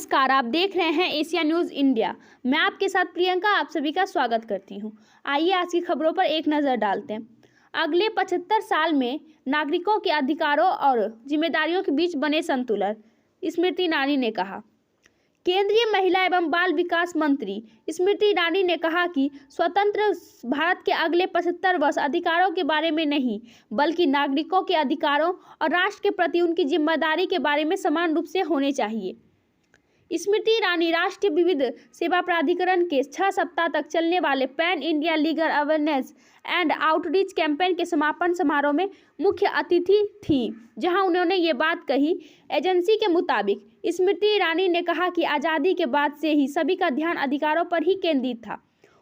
नमस्कार, आप देख रहे हैं एशिया न्यूज़ इंडिया। मैं आपके साथ प्रियंका आप सभी का स्वागत करती हूं। आइए आज की खबरों पर एक नज़र डालते हैं। अगले 75 साल में नागरिकों के अधिकारों और जिम्मेदारियों के बीच बने संतुलन, स्मृति ईरानी ने कहा। केंद्रीय महिला एवं बाल विकास मंत्री स्मृति ईरानी ने कहा कि स्वतंत्र भारत के अगले 75 वर्ष अधिकारों के बारे में नहीं, बल्कि नागरिकों के अधिकारों और राष्ट्र के प्रति उनकी जिम्मेदारी के बारे में समान रूप से होने चाहिए। स्मृति ईरानी राष्ट्रीय विविध सेवा प्राधिकरण के 6 सप्ताह तक चलने वाले pan India legal awareness and outreach campaign के समापन समारोह में मुख्य अतिथि थी, जहां उन्होंने ये बात कही। एजेंसी के मुताबिक स्मृति ईरानी ने कहा कि आज़ादी के बाद से ही सभी का ध्यान अधिकारों पर ही केंद्रित था।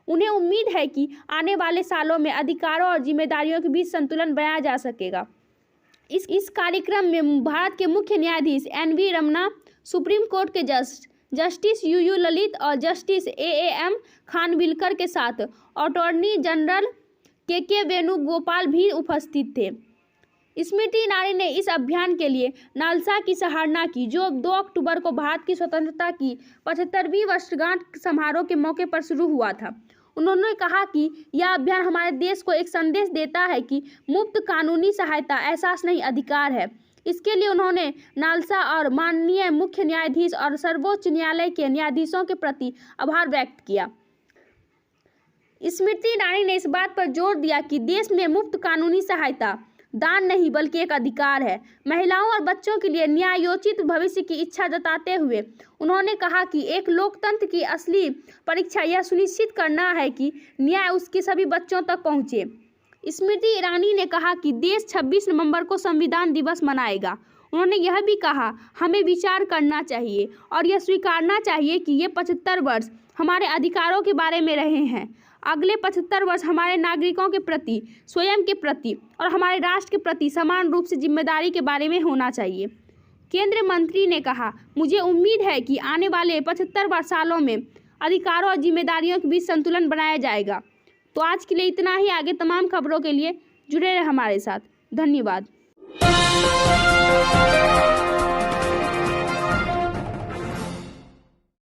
उन्हें उम्मीद है कि आने वाले सालों में अधिकारों और जिम्मेदारियों के बीच संतुलन बनाया जा सकेगा। इस कार्यक्रम में भारत के मुख्य न्यायाधीश NV रमन्ना, सुप्रीम कोर्ट के जस्टिस UU ललित और जस्टिस AAM खानविलकर के साथ अटॉर्नी जनरल KK वेणुगोपाल भी उपस्थित थे। स्मृति ईरानी ने इस अभियान के लिए नालसा की सराहना की, जो 2 अक्टूबर को भारत की स्वतंत्रता की 75वीं वर्षगांठ समारोह के मौके पर शुरू हुआ था। उन्होंने कहा कि यह अभियान हमारे देश को एक संदेश देता है कि मुफ्त कानूनी सहायता एहसास नहीं, अधिकार है। इसके लिए उन्होंने नालसा और माननीय मुख्य न्यायाधीश और सर्वोच्च न्यायालय के न्यायाधीशों के प्रति आभार व्यक्त किया। स्मृति ईरानी ने इस बात पर जोर दिया कि देश में मुफ्त कानूनी सहायता दान नहीं, बल्कि एक अधिकार है। महिलाओं और बच्चों के लिए न्यायोचित भविष्य की इच्छा जताते हुए उन्होंने कहा कि एक लोकतंत्र की असली परीक्षा यह सुनिश्चित करना है कि न्याय उसके सभी बच्चों तक पहुंचे। स्मृति ईरानी ने कहा कि देश 26 नवंबर को संविधान दिवस मनाएगा। उन्होंने यह भी कहा, हमें विचार करना चाहिए और यह स्वीकारना चाहिए कि ये 75 वर्ष हमारे अधिकारों के बारे में रहे हैं। अगले 75 वर्ष हमारे नागरिकों के प्रति, स्वयं के प्रति और हमारे राष्ट्र के प्रति समान रूप से जिम्मेदारी के बारे में होना चाहिए। केंद्रीय मंत्री ने कहा, मुझे उम्मीद है कि आने वाले 75 सालों में अधिकारों और जिम्मेदारियों के बीच संतुलन बनाया जाएगा। तो आज के लिए इतना ही। आगे तमाम खबरों के लिए जुड़े रहे हमारे साथ। धन्यवाद।